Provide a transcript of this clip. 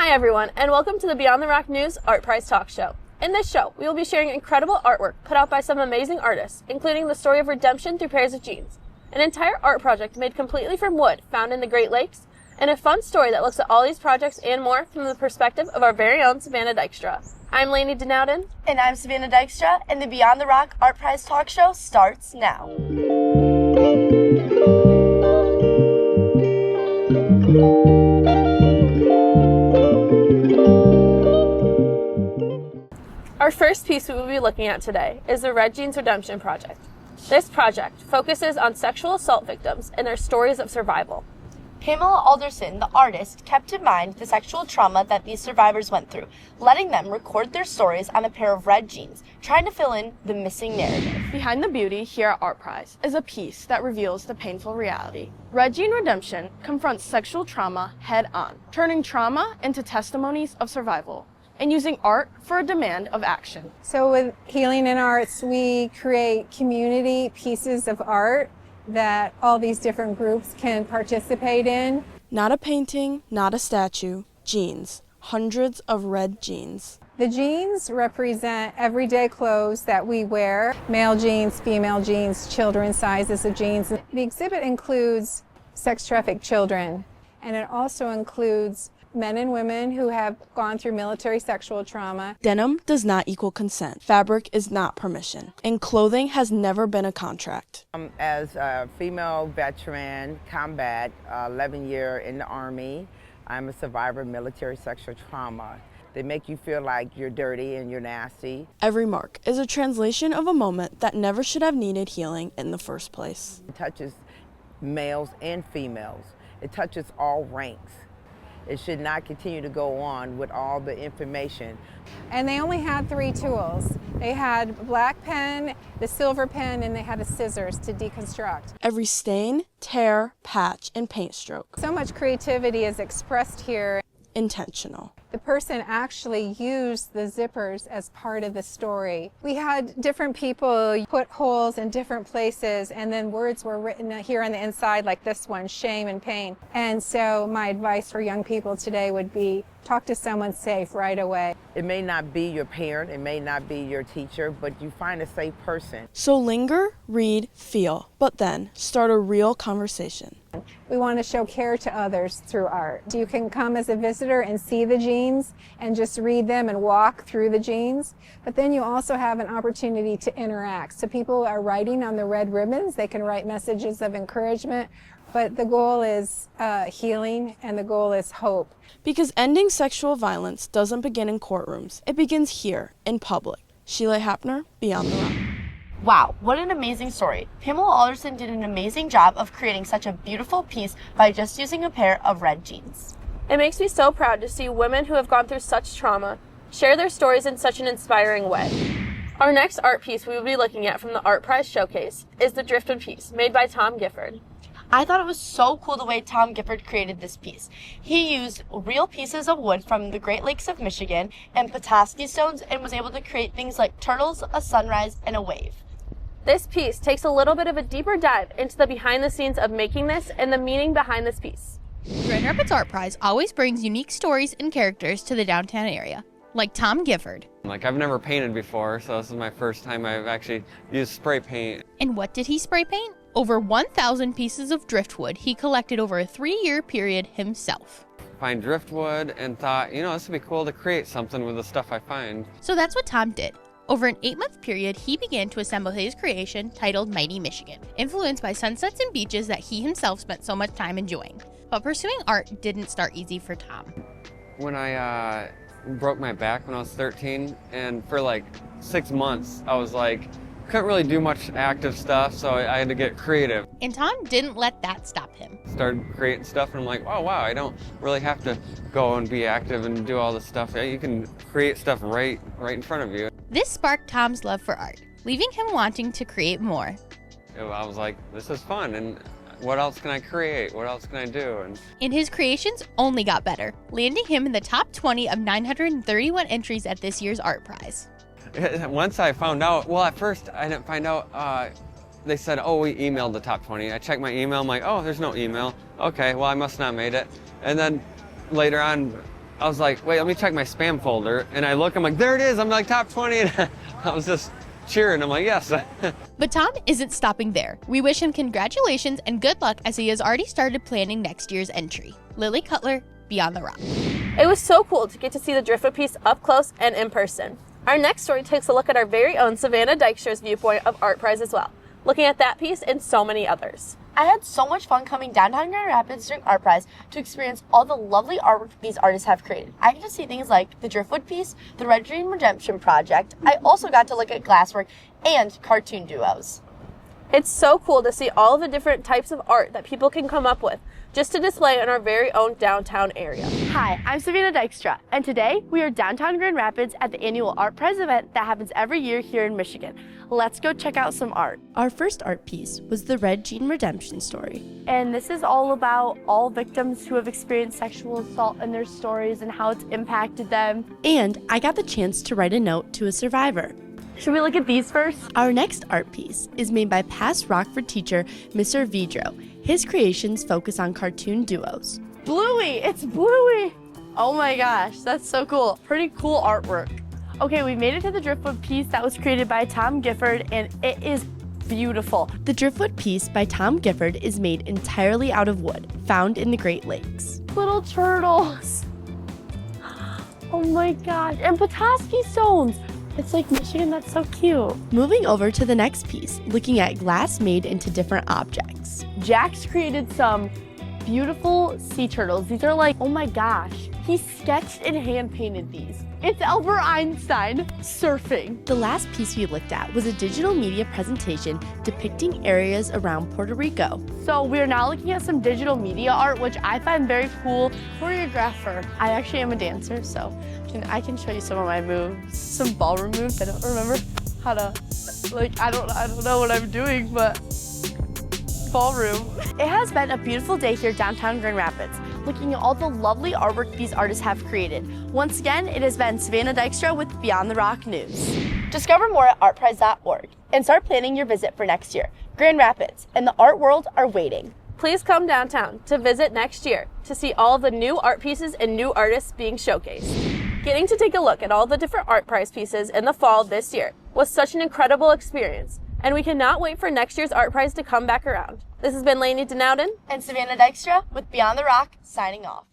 Hi everyone, and welcome to the Beyond the Rock News Art Prize Talk Show. In this show, we will be sharing incredible artwork put out by some amazing artists, including the story of redemption through pairs of jeans, an entire art project made completely from wood found in the Great Lakes, and a fun story that looks at all these projects and more from the perspective of our very own Savannah Dykstra. I'm Lainey DenOuden. And I'm Savannah Dykstra, and the Beyond the Rock Art Prize Talk Show starts now. Our first piece we will be looking at today is the Red Jeans Redemption Project. This project focuses on sexual assault victims and their stories of survival. Pamela Alderson, the artist, kept in mind the sexual trauma that these survivors went through, letting them record their stories on a pair of red jeans, trying to fill in the missing narrative. Behind the Beauty here at Art Prize is a piece that reveals the painful reality. Red Jean Redemption confronts sexual trauma head on, turning trauma into testimonies of survival, and using art for a demand of action. So with Healing in Arts, we create community pieces of art that all these different groups can participate in. Not a painting, not a statue, jeans. Hundreds of red jeans. The jeans represent everyday clothes that we wear, male jeans, female jeans, children's sizes of jeans. The exhibit includes sex-trafficked children, and it also includes men and women who have gone through military sexual trauma. Denim does not equal consent. Fabric is not permission. And clothing has never been a contract. As a female veteran, combat, 11 year in the Army, I'm a survivor of military sexual trauma. They make you feel like you're dirty and you're nasty. Every mark is a translation of a moment that never should have needed healing in the first place. It touches males and females. It touches all ranks. It should not continue to go on with all the information. And they only had 3 tools. They had a black pen, the silver pen, and they had the scissors to deconstruct. Every stain, tear, patch, and paint stroke. So much creativity is expressed here. Intentional. The person actually used the zippers as part of the story. We had different people put holes in different places, and then words were written here on the inside, like this one, shame and pain. And so my advice for young people today would be talk to someone safe right away. It may not be your parent, it may not be your teacher, but you find a safe person. So linger, read, feel, but then start a real conversation. We want to show care to others through art. You can come as a visitor and see the jeans and just read them and walk through the jeans, but then you also have an opportunity to interact. So people are writing on the red ribbons. They can write messages of encouragement, but the goal is healing and the goal is hope. Because ending sexual violence doesn't begin in courtrooms. It begins here, in public. Sheila Hapner, Beyond the Rock. Wow, what an amazing story. Pamela Alderson did an amazing job of creating such a beautiful piece by just using a pair of red jeans. It makes me so proud to see women who have gone through such trauma share their stories in such an inspiring way. Our next art piece we will be looking at from the Art Prize Showcase is the Driftwood piece, made by Tom Gifford. I thought it was so cool the way Tom Gifford created this piece. He used real pieces of wood from the Great Lakes of Michigan and Petoskey stones and was able to create things like turtles, a sunrise, and a wave. This piece takes a little bit of a deeper dive into the behind the scenes of making this and the meaning behind this piece. Grand Rapids Art Prize always brings unique stories and characters to the downtown area, like Tom Gifford. I've never painted before, so this is my first time I've actually used spray paint. And what did he spray paint? Over 1,000 pieces of driftwood he collected over a 3-year period himself. Find driftwood and thought, this would be cool to create something with the stuff I find. So that's what Tom did. Over an 8-month period, he began to assemble his creation titled Mighty Michigan, influenced by sunsets and beaches that he himself spent so much time enjoying. But pursuing art didn't start easy for Tom. When I broke my back when I was 13, and for like 6 months, I was couldn't really do much active stuff, so I had to get creative. And Tom didn't let that stop him. Started creating stuff, and I'm like, oh wow, I don't really have to go and be active and do all this stuff. You can create stuff right in front of you. This sparked Tom's love for art, leaving him wanting to create more. I was like, this is fun, and what else can I create? What else can I do? And his creations only got better, landing him in the top 20 of 931 entries at this year's Art Prize. Once I found out, well, at first I didn't find out, they said, oh, we emailed the top 20. I checked my email, I'm like, oh, there's no email. Okay, well, I must not have made it. And then later on, I was like, wait, let me check my spam folder. And I look, I'm like, there it is. I'm like top 20. And I was just cheering. I'm like, yes. But Tom isn't stopping there. We wish him congratulations and good luck as he has already started planning next year's entry. Lily Cutler, Beyond the Rock. It was so cool to get to see the driftwood piece up close and in person. Our next story takes a look at our very own Savannah Dykstra's viewpoint of Art Prize as well, looking at that piece and so many others. I had so much fun coming downtown Grand Rapids during Art Prize to experience all the lovely artwork these artists have created. I got to see things like the driftwood piece, the Red Dream Redemption project. I also got to look at glasswork and cartoon duos. It's so cool to see all of the different types of art that people can come up with just to display in our very own downtown area. Hi, I'm Savannah Dykstra, and today we are downtown Grand Rapids at the annual Art Prize event that happens every year here in Michigan. Let's go check out some art. Our first art piece was the Red Jean Redemption story. And this is all about all victims who have experienced sexual assault and their stories and how it's impacted them. And I got the chance to write a note to a survivor. Should we look at these first? Our next art piece is made by past Rockford teacher, Mr. Vidro. His creations focus on cartoon duos. Bluey! It's Bluey! Oh my gosh, that's so cool. Pretty cool artwork. Okay, we made it to the driftwood piece that was created by Tom Gifford, and it is beautiful. The driftwood piece by Tom Gifford is made entirely out of wood, found in the Great Lakes. Little turtles. Oh my gosh, and Petoskey stones. It's like Michigan, that's so cute. Moving over to the next piece, looking at glass made into different objects. Jax created some beautiful sea turtles. These are like, oh my gosh. He sketched and hand painted these. It's Albert Einstein surfing. The last piece we looked at was a digital media presentation depicting areas around Puerto Rico. So we're now looking at some digital media art, which I find very cool. Choreographer. I actually am a dancer, so I can show you some of my moves. Some ballroom moves. I don't remember how to, I don't know what I'm doing, but ballroom. It has been a beautiful day here downtown Grand Rapids, looking at all the lovely artwork these artists have created. Once again, it has been Savannah Dykstra with Beyond the Rock News. Discover more at artprize.org and start planning your visit for next year. Grand Rapids and the art world are waiting. Please come downtown to visit next year to see all of the new art pieces and new artists being showcased. Getting to take a look at all the different Art Prize pieces in the fall this year was such an incredible experience, and we cannot wait for next year's Art Prize to come back around. This has been Lainey DenOuden and Savannah Dykstra with Beyond the Rock, signing off.